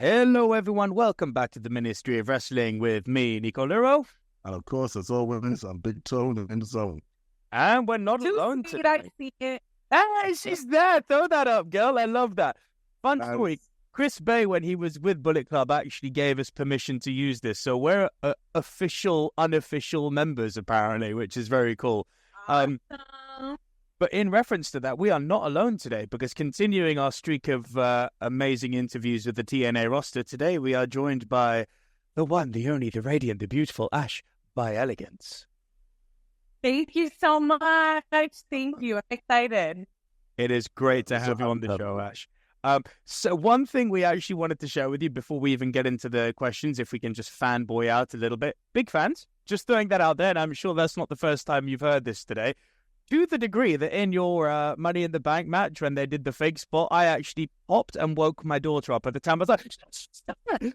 Hello, everyone. Welcome back to the Ministry of Wrestling with me, Nico Luro. And of course, as always, I'm Big Tone in the zone. And we're not alone today. I see it. Hey, she's there. Throw that up, girl. I love that. Fun Nice. story. Chris Bay, when he was with Bullet Club, actually gave us permission to use this. So we're official, unofficial members, apparently, which is very cool. Awesome. But in reference to that, we are not alone today because continuing our streak of amazing interviews with the TNA roster, today we are joined by the one, the only, the radiant, the beautiful Ash by Elegance. Thank you so much. Thank you. I'm excited. It is great to have you on the show, Ash. So one thing we actually wanted to share with you before we even get into the questions, if we can just fanboy out a little bit. Big fans, just throwing that out there, and I'm sure that's not the first time you've heard this today. To the degree that in your Money in the Bank match, when they did the fake spot, I actually popped and woke my daughter up at the time. I was like, stop it.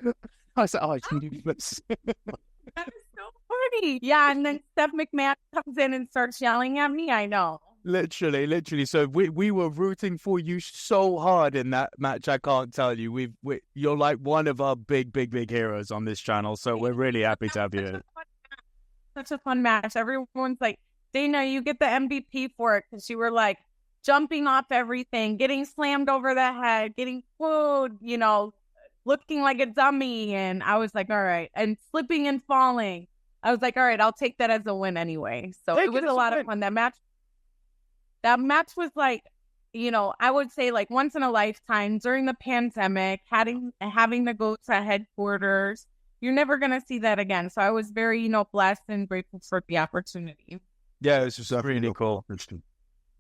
I was like, oh, I can do this. That is so funny. Yeah, and then Steph McMahon comes in and starts yelling at me. I know. Literally. So we were rooting for you so hard in that match. I can't tell you. You're like one of our big heroes on this channel. So we're really happy to have you. Such a fun match. Everyone's like, Dana, you get the MVP for it because you were like jumping off everything, getting slammed over the head, getting food, looking like a dummy. And I was like, all right. And slipping and falling. I was like, all right, I'll take that as a win anyway. So it was a lot of fun. That match was like, I would say like once in a lifetime during the pandemic, having to go to headquarters. You're never going to see that again. So I was very, blessed and grateful for the opportunity. Yeah, it was just really cool.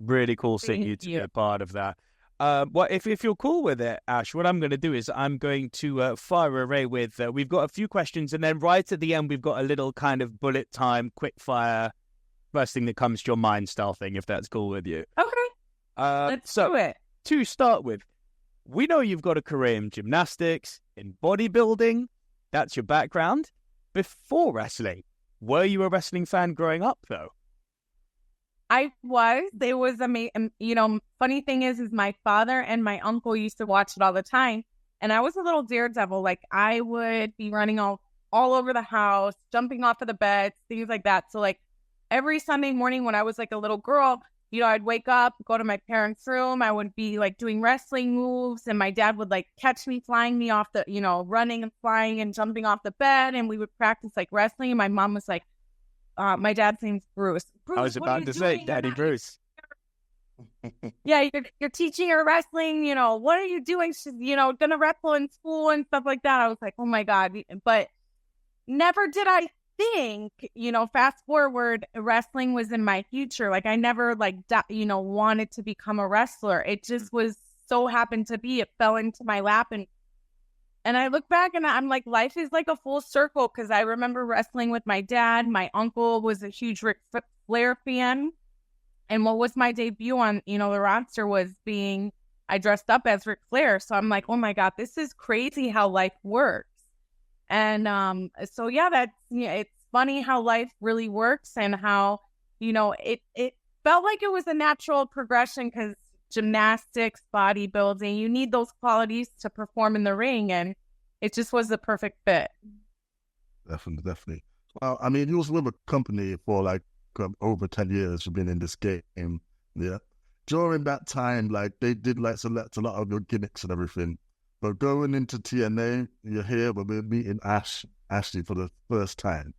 Really cool seeing you to be a part of that. Well, if you're cool with it, Ash, what I'm going to do is I'm going to fire array with, we've got a few questions, and then right at the end, we've got a little kind of bullet time, quick fire, first thing that comes to your mind style thing, if that's cool with you. Okay. Let's do it. To start with, we know you've got a career in gymnastics, in bodybuilding. That's your background. Before wrestling, were you a wrestling fan growing up, though? I was. It was amazing. Funny thing is my father and my uncle used to watch it all the time. And I was a little daredevil. Like, I would be running all over the house, jumping off of the bed, things like that. So, like, every Sunday morning when I was, like, a little girl, I'd wake up, go to my parents' room. I would be, like, doing wrestling moves. And my dad would, like, catch me, flying me off the, running and flying and jumping off the bed. And we would practice, like, wrestling. And my mom was like, my dad's name's Bruce. I was about to say, Daddy Bruce. Yeah, you're teaching her wrestling, what are you doing? She's, gonna wrestle in school and stuff like that. I was like, oh my God. But never did I think, fast forward, wrestling was in my future. Like, I never, wanted to become a wrestler. It just was so happened to be. It fell into my lap. And I look back and I'm like, life is like a full circle because I remember wrestling with my dad. My uncle was a huge Ric Flair fan. And what was my debut on, the roster was I dressed up as Ric Flair. So I'm like, oh my God, this is crazy how life works. And so, yeah, it's funny how life really works and how, it felt like it was a natural progression because gymnastics, bodybuilding, you need those qualities to perform in the ring, and it just was the perfect fit. Definitely. Well, I mean, you was with a company for like over 10 years. You've been in this game, yeah. During that time, like they did like select a lot of your gimmicks and everything. But going into TNA, you're here, but we're meeting Ashley for the first time.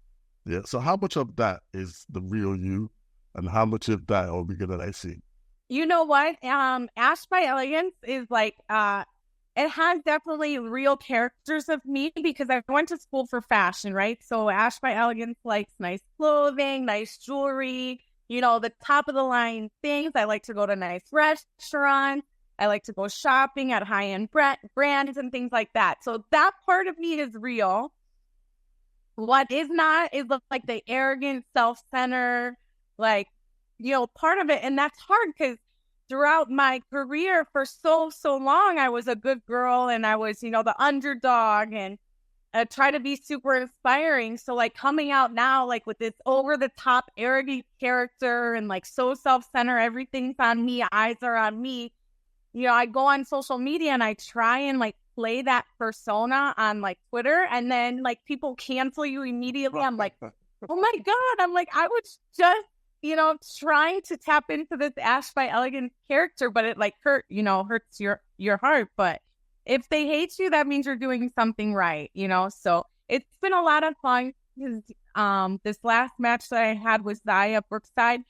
Yeah. So how much of that is the real you, and how much of that are we gonna see? You know what? Ash by Elegance is like, it has definitely real characters of me because I went to school for fashion, right? So Ash by Elegance likes nice clothing, nice jewelry, the top of the line things. I like to go to nice restaurants. I like to go shopping at high-end brands and things like that. So that part of me is real. What is not is like the arrogant, self-centered, like, part of it. And that's hard because throughout my career for so long, I was a good girl and I was, the underdog and try to be super inspiring. So like coming out now, like with this over the top arrogant character and like so self-centered, everything's on me, eyes are on me. I go on social media and I try and like play that persona on like Twitter, and then like people cancel you immediately. I'm like, oh my God. I'm like, I was just, trying to tap into this Ash by Elegance character, but it like hurts your heart. But if they hate you, that means you're doing something right, So it's been a lot of fun because this last match that I had was Zaya Brookside.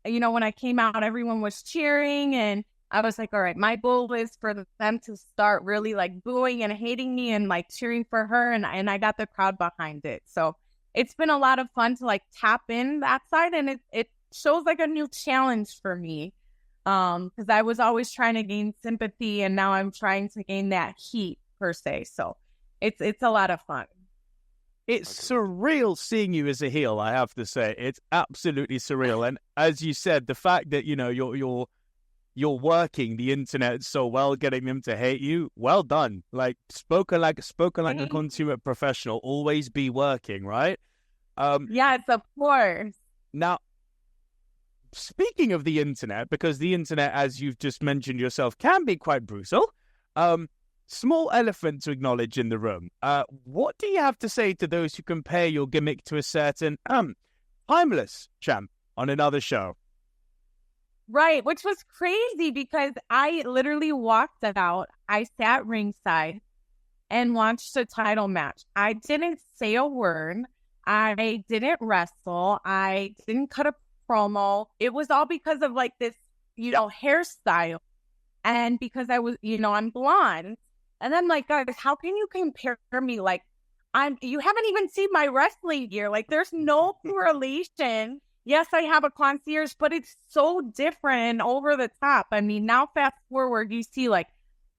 When I came out, everyone was cheering, and I was like, all right, my goal is for them to start really like booing and hating me and like cheering for her. And I got the crowd behind it. So it's been a lot of fun to like tap in that side. And it shows like a new challenge for me. Because I was always trying to gain sympathy, and now I'm trying to gain that heat per se. So it's a lot of fun. It's surreal seeing you as a heel, I have to say. It's absolutely surreal. And as you said, the fact that, you're working the internet so well, getting them to hate you, well done. Like spoken like a consummate professional, always be working, right? Yes, of course. Now, speaking of the internet, because the internet, as you've just mentioned yourself, can be quite brutal. Small elephant to acknowledge in the room. What do you have to say to those who compare your gimmick to a certain timeless champ on another show? Right, which was crazy because I literally walked out. I sat ringside and watched a title match. I didn't say a word. I didn't wrestle. I didn't cut a promo. It was all because of like this, hairstyle. And because I was, I'm blonde. And then like, guys, how can you compare me? Like, you haven't even seen my wrestling gear. Like, there's no correlation. Yes, I have a concierge, but it's so different and over the top. I mean, now fast forward, you see like,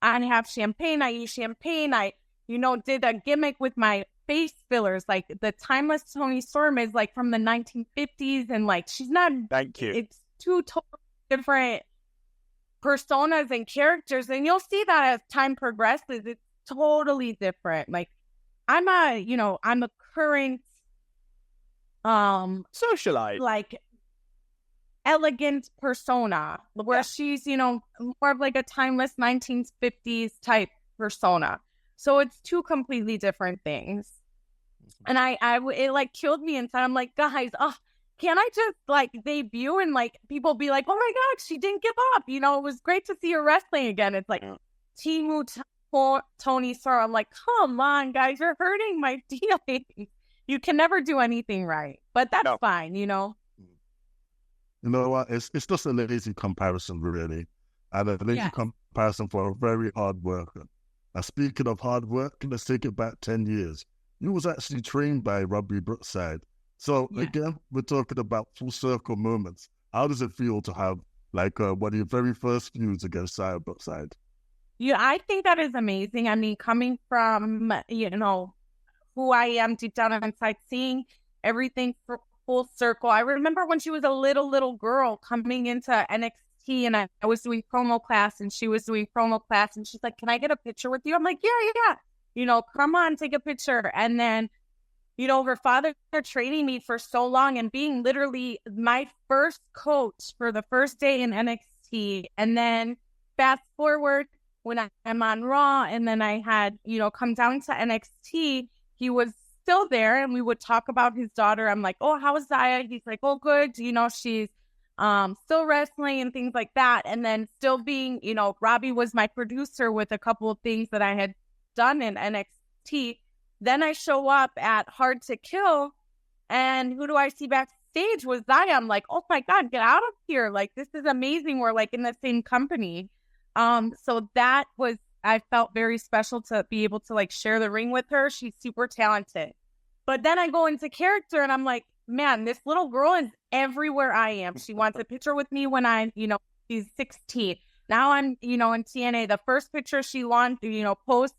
I have champagne. I use champagne. I, did a gimmick with my face fillers. Like the timeless Toni Storm is like from the 1950s, and like she's not. Thank you. It's two totally different personas and characters, and you'll see that as time progresses. It's totally different. Like I'm a current socialite, like elegant persona, where she's more of like a timeless 1950s type persona. So it's two completely different things. And it like killed me inside. I'm like, guys, can I just like debut and like people be like, oh my God, she didn't give up. It was great to see her wrestling again. It's like Timu Toni Storm. I'm like, come on, guys, you're hurting my feelings. You can never do anything right, but that's fine, You know what? It's just a lazy comparison, really, and a lazy comparison for a very hard worker. Now, speaking of hard work, let's take it back 10 years. You was actually trained by Robbie Brookside. So again, we're talking about full circle moments. How does it feel to have like one of your very first feuds against Zaya Brookside? Yeah, I think that is amazing. I mean, coming from, who I am deep down inside, seeing everything for full circle. I remember when she was a little girl coming into NXT, and I was doing promo class, and she was doing promo class, and she's like, can I get a picture with you? I'm like, yeah. Come on, take a picture. And then, her father training me for so long and being literally my first coach for the first day in NXT. And then fast forward when I'm on Raw, and then I had, come down to NXT, he was still there, and we would talk about his daughter. I'm like, oh, how is Zaya? He's like, oh, good. She's still wrestling and things like that. And then still being, Robbie was my producer with a couple of things that I had done in NXT. Then I show up at Hard to Kill, and who do I see backstage was Zaya. I'm like, oh my God, get out of here. Like, this is amazing. We're like in the same company. So that was, I felt very special to be able to like share the ring with her. She's super talented. But then I go into character, and I'm like, man, this little girl is everywhere I am. She wants a picture with me when she's 16. Now I'm, in TNA. The first picture she launched, posts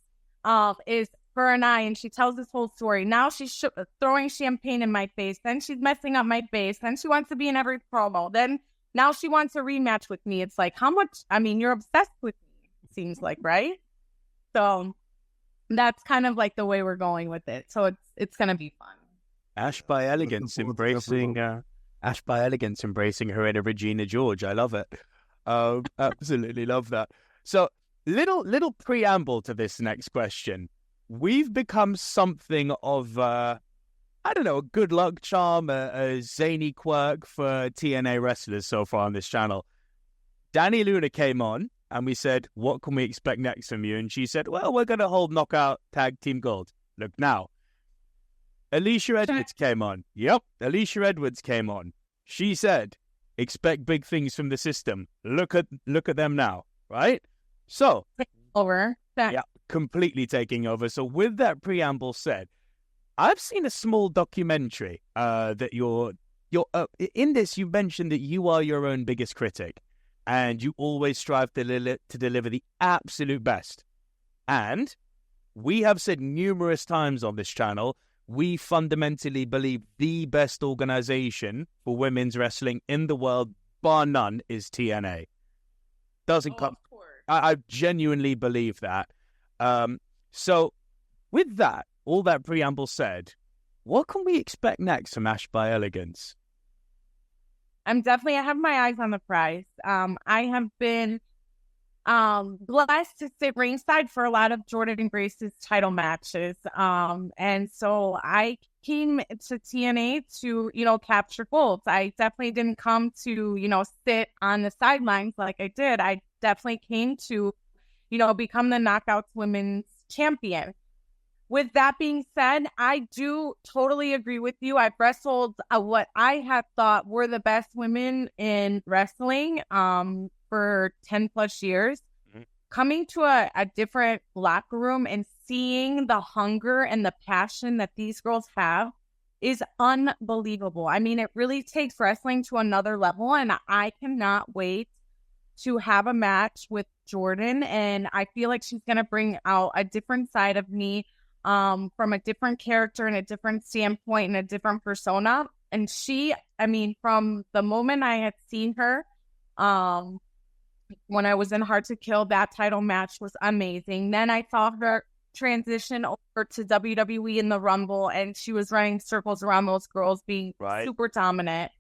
is her and I, and she tells this whole story. Now she's throwing champagne in my face. Then she's messing up my face. Then she wants to be in every promo. Then now she wants a rematch with me. It's like, how much? I mean, you're obsessed with me, it seems like, right? So that's kind of like the way we're going with it. So it's going to be fun. Ash by Elegance embracing her inner Regina George. I love it. Absolutely love that. So little preamble to this next question. We've become something of a good luck charm, a zany quirk for TNA wrestlers so far on this channel. Danny Luna came on and we said, what can we expect next from you? And she said, well, we're going to hold Knockout Tag Team Gold. Look now. Alicia Edwards came on. Yep, Alicia Edwards came on. She said, expect big things from the system. Look at them now, right? So, over. Yeah, completely taking over. So with that preamble said, I've seen a small documentary that you're in this. You mentioned that you are your own biggest critic, and you always strive to deliver the absolute best. And we have said numerous times on this channel, we fundamentally believe the best organization for women's wrestling in the world, bar none, is TNA. Doesn't come. I genuinely believe that. So with that, all that preamble said, what can we expect next from Ash by Elegance? I have my eyes on the prize. I have been blessed to sit ringside for a lot of Jordan and Grace's title matches. And so I came to TNA to, capture gold. I definitely didn't come to, sit on the sidelines like I did. I definitely came to, become the Knockouts Women's Champion. With that being said, I do totally agree with you. I've wrestled what I have thought were the best women in wrestling for 10 plus years. Mm-hmm. Coming to a different locker room and seeing the hunger and the passion that these girls have is unbelievable. I mean, it really takes wrestling to another level, and I cannot wait to have a match with Jordan. And I feel like she's going to bring out a different side of me, from a different character and a different standpoint and a different persona. And from the moment I had seen her, when I was in Hard to Kill, that title match was amazing. Then I saw her transition over to WWE in the Rumble, and she was running circles around those girls, being super dominant.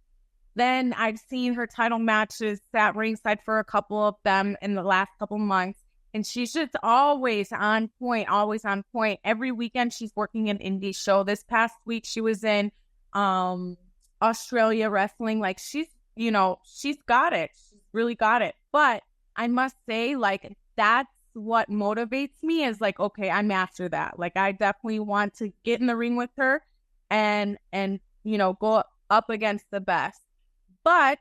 Then I've seen her title matches, sat ringside for a couple of them in the last couple months. And she's just always on point, always on point. Every weekend she's working an indie show. This past week she was in Australia wrestling. Like she's got it. She's really got it. But I must say, like, that's what motivates me is like, okay, I'm after that. Like I definitely want to get in the ring with her and go up against the best. But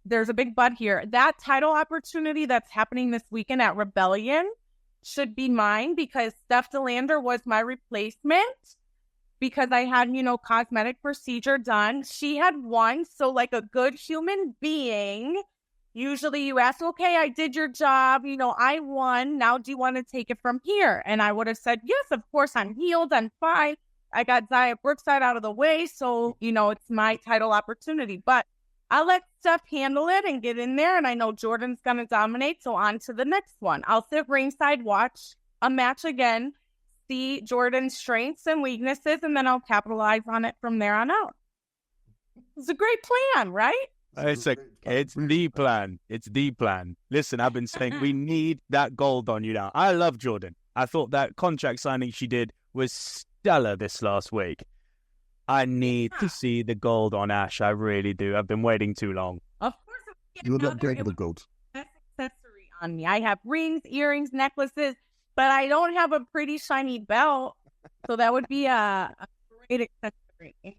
there's a big but here. That title opportunity that's happening this weekend at Rebellion should be mine because Steph DeLander was my replacement because I had, cosmetic procedure done. She had won. So like a good human being, usually you ask, okay, I did your job. I won. Now do you want to take it from here? And I would have said, yes, of course. I'm healed. I'm fine. I got Zaya Brookside out of the way. So, it's my title opportunity. But I'll let Steph handle it and get in there, and I know Jordan's going to dominate, so on to the next one. I'll sit ringside, watch a match again, see Jordan's strengths and weaknesses, and then I'll capitalize on it from there on out. It's a great plan, right? It's the plan. It's the plan. Listen, I've been saying we need that gold on you now. I love Jordan. I thought that contract signing she did was stellar this last week. I need to see the gold on Ash. I really do. I've been waiting too long. Of course. You're not getting the gold. Accessory on me. I have rings, earrings, necklaces, but I don't have a pretty shiny belt. So that would be a great accessory.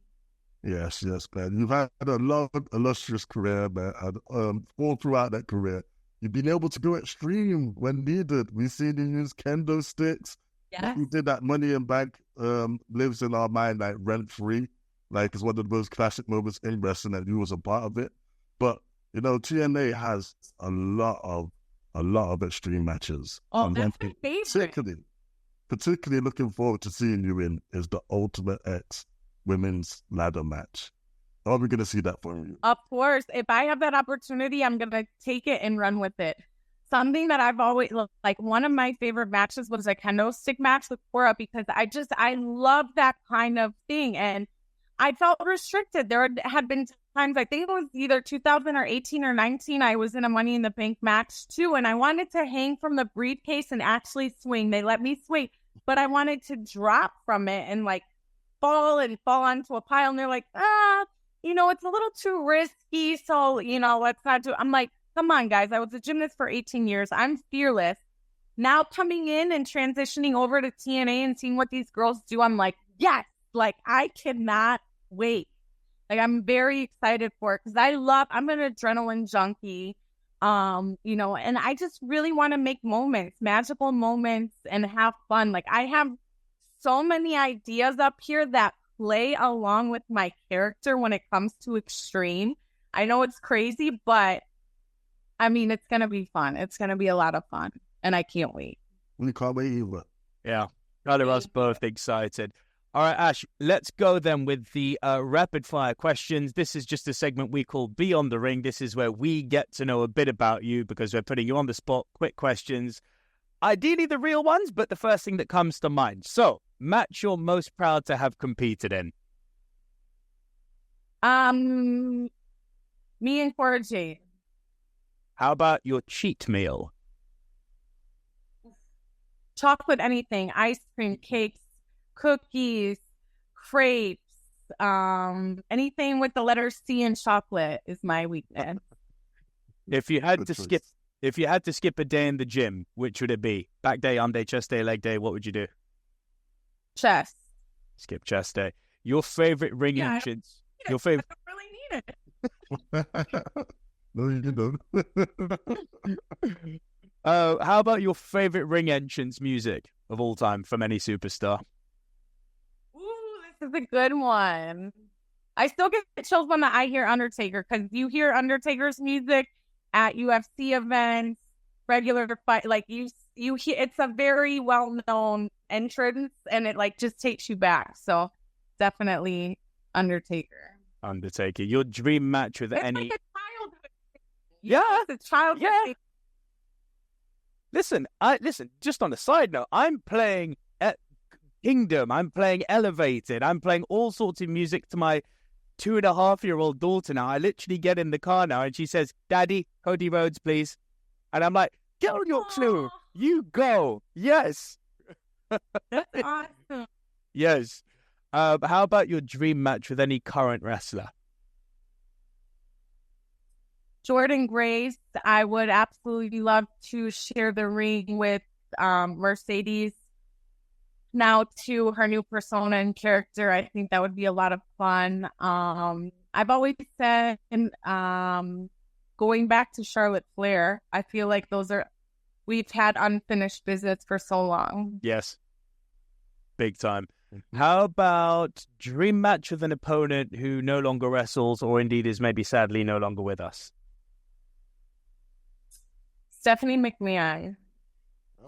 Yes, man. You've had a long, illustrious career, man. And all throughout that career, you've been able to go extreme when needed. We've seen you use kendo sticks. Yes. You did that Money in Bank lives in our mind like rent-free. Like it's one of the most classic moments in wrestling and you was a part of it. But, TNA has a lot of extreme matches. Oh, and that's my favorite. Particularly looking forward to seeing you in is the Ultimate X women's ladder match. Are we going to see that from you? Of course. If I have that opportunity, I'm going to take it and run with it. Something that I've always like, one of my favorite matches was a kendo stick match with Cora because I love that kind of thing. And I felt restricted. There had been times, I think it was either 2018 or 19, I was in a Money in the Bank match too, and I wanted to hang from the briefcase and actually swing. They let me swing, but I wanted to drop from it and like fall onto a pile, and they're like, it's a little too risky, so, let's not do it. I'm like, come on, guys. I was a gymnast for 18 years. I'm fearless. Now coming in and transitioning over to TNA and seeing what these girls do, I'm like, yes, like I cannot wait. Like I'm very excited for it because I'm an adrenaline junkie, and I just really want to make moments, magical moments, and have fun. Like I have so many ideas up here that play along with my character when it comes to extreme. I know it's crazy, but I mean, it's going to be fun. It's going to be a lot of fun. And I can't wait. We can't wait either. Yeah. Got us both excited. All right, Ash, let's go then with the rapid fire questions. This is just a segment we call Beyond the Ring. This is where we get to know a bit about you because we're putting you on the spot. Quick questions. Ideally the real ones, but the first thing that comes to mind. So, match you're most proud to have competed in. Me and Cora Jade. How about your cheat meal? Chocolate anything, ice cream, cakes, cookies, crepes, anything with the letter C in chocolate is my weakness. If you had to skip a day in the gym, which would it be? Back day, arm day, chest day, leg day, what would you do? Chest. Skip chest day. Your favorite ring entrance. Your favorite. I don't really need it. No, you don't. How about your favorite ring entrance music of all time from any superstar? Ooh, this is a good one. I still get chills when I hear Undertaker because you hear Undertaker's music at UFC events, regular fight. Like you hear, it's a very well known entrance, and it like just takes you back. So definitely Undertaker. Your dream match with it's any. Like a childhood. Yeah, it's a childhood. Yeah. Listen, just on a side note, I'm playing Kingdom, I'm playing Elevated, I'm playing all sorts of music to my 2.5-year-old daughter now. I literally get in the car now and she says, Daddy, Cody Rhodes, please. And I'm like, get on your clue. You go. Yes. That's awesome. Yes. How about your dream match with any current wrestler? Jordan Grace, I would absolutely love to share the ring with Mercedes. Now to her new persona and character, I think that would be a lot of fun. I've always said, going back to Charlotte Flair, I feel like we've had unfinished business for so long. Yes. Big time. How about dream match with an opponent who no longer wrestles or indeed is maybe sadly no longer with us? Stephanie McMahon.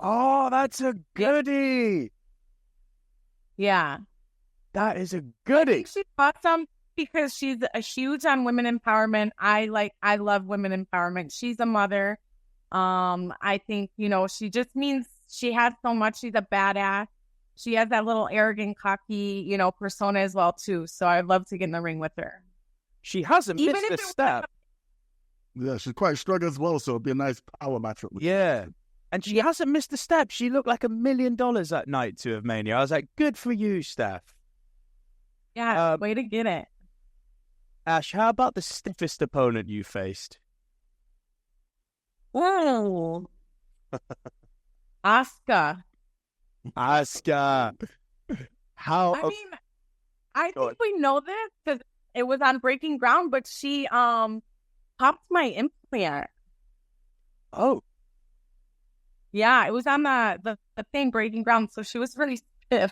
Oh, that's a goodie. Yeah. That is a goodie. I think she's awesome because she's a huge on women empowerment. I love women empowerment. She's a mother. I think, she just means she has so much. She's a badass. She has that little arrogant, cocky, persona as well, too. So I'd love to get in the ring with her. She hasn't missed a step. Yeah, she's quite strong as well, so it'd be a nice power matchup. Yeah. And she hasn't missed a step. She looked like $1 million that night to have Mania. I was like, good for you, Steph. Yeah, way to get it. Ash, how about the stiffest opponent you faced? Oh. Asuka. How? I mean, I think we know this because it was on Breaking Ground, but she popped my implant. Oh. Yeah, it was on the thing Breaking Ground, so she was really stiff.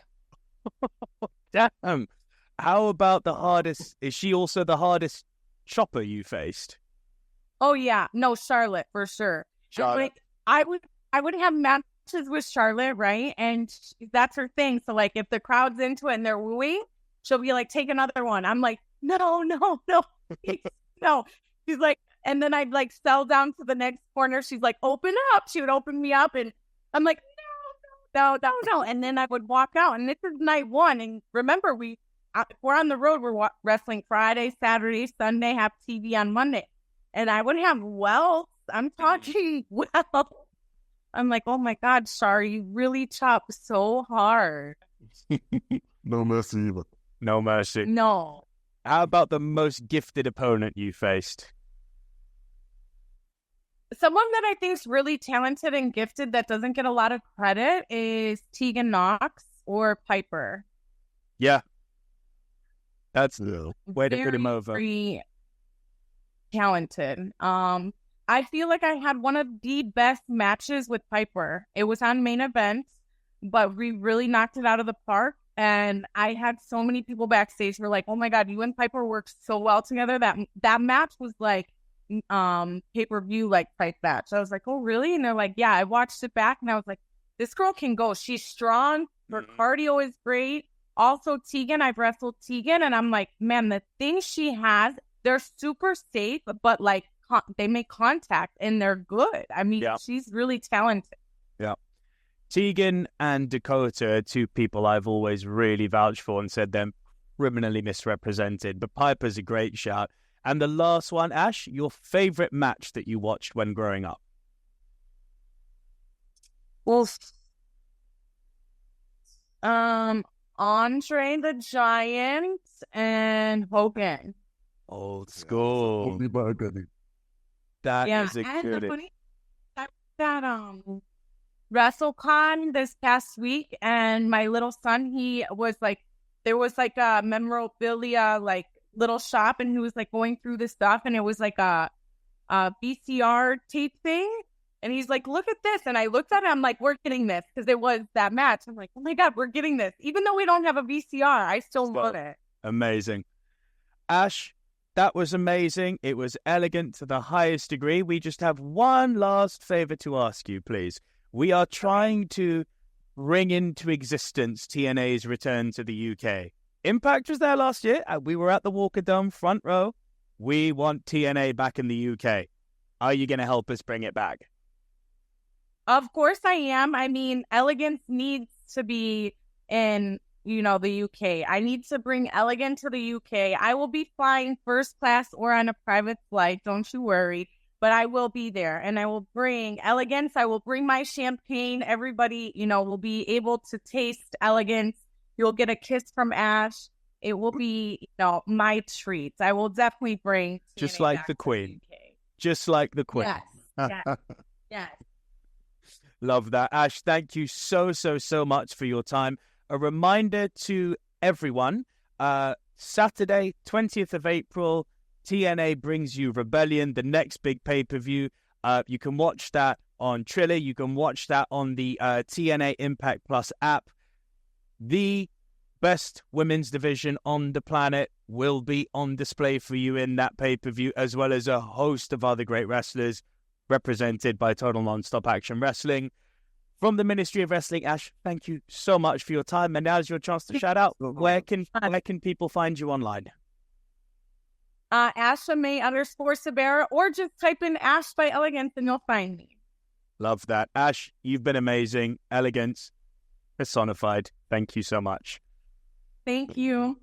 Damn. How about the hardest? Is she also the hardest chopper you faced? Oh yeah, no, Charlotte for sure. Charlotte. I would have matches with Charlotte, right? And that's her thing. So like, if the crowd's into it and they're wooing, she'll be like, "Take another one." I'm like, "No, please, no." She's like, and then I'd like sell down to the next corner. She's like, "Open up." She would open me up, and I'm like, "No." And then I would walk out, and this is night one. And remember, we're on the road. We're wrestling Friday, Saturday, Sunday, have TV on Monday. And I would have welts. I'm talking welts. I'm like, oh my God, Shar, you really chop so hard. No mercy either. No mercy. No. How about the most gifted opponent you faced? Someone that I think is really talented and gifted that doesn't get a lot of credit is Tegan Knox or Piper. Yeah. That's way to put him over. Very talented. I feel like I had one of the best matches with Piper. It was on main event, but we really knocked it out of the park. And I had so many people backstage who were like, oh my God, you and Piper worked so well together. That match was like pay-per-view like type match. I was like, oh really? And they're like, yeah. I watched it back and I was like, this girl can go. She's strong. Her cardio is great. Also Tegan, I've wrestled Tegan and I'm like, man, the things she has, they're super safe, but like they make contact and they're good. I mean, she's really talented. Yeah. Tegan and Dakota are two people I've always really vouched for and said they're criminally misrepresented, but Piper's a great shout. And the last one, Ash, your favorite match that you watched when growing up? Well, Andre the Giant and Hogan. Old school. That is a good. WrestleCon this past week, and my little son, he was like, there was like a memorabilia like little shop, and he was like going through this stuff, and it was like a VCR tape thing, and he's like, look at this, and I looked at it, I'm like, we're getting this, because it was that match. I'm like, oh my God, we're getting this, even though we don't have a VCR. I still love it. Amazing. Ash, that was amazing. It was elegant to the highest degree. We just have one last favor to ask you, please. We are trying to bring into existence TNA's return to the UK. Impact was there last year. We were at the Walker Dome front row. We want TNA back in the UK. Are you going to help us bring it back? Of course I am. I mean, Elegance needs to be in, the UK. I need to bring Elegance to the UK. I will be flying first class or on a private flight. Don't you worry. But I will be there, and I will bring Elegance. I will bring my champagne. Everybody, will be able to taste Elegance. You'll get a kiss from Ash. It will be, my treat. I will definitely bring just like the Queen. Just like the Queen. Yes. Love that. Ash, thank you so much for your time. A reminder to everyone, Saturday, 20th of April, TNA brings you Rebellion, the next big pay-per-view. You can watch that on Triller. You can watch that on the TNA Impact Plus app. The best women's division on the planet will be on display for you in that pay-per-view, as well as a host of other great wrestlers represented by Total Nonstop Action Wrestling. From the Ministry of Wrestling, Ash, thank you so much for your time. And now's your chance to shout out. Where can people find you online? Asha_Sabera, or just type in Ash by Elegance and you'll find me. Love that. Ash, you've been amazing. Elegance personified. Thank you so much. Thank you.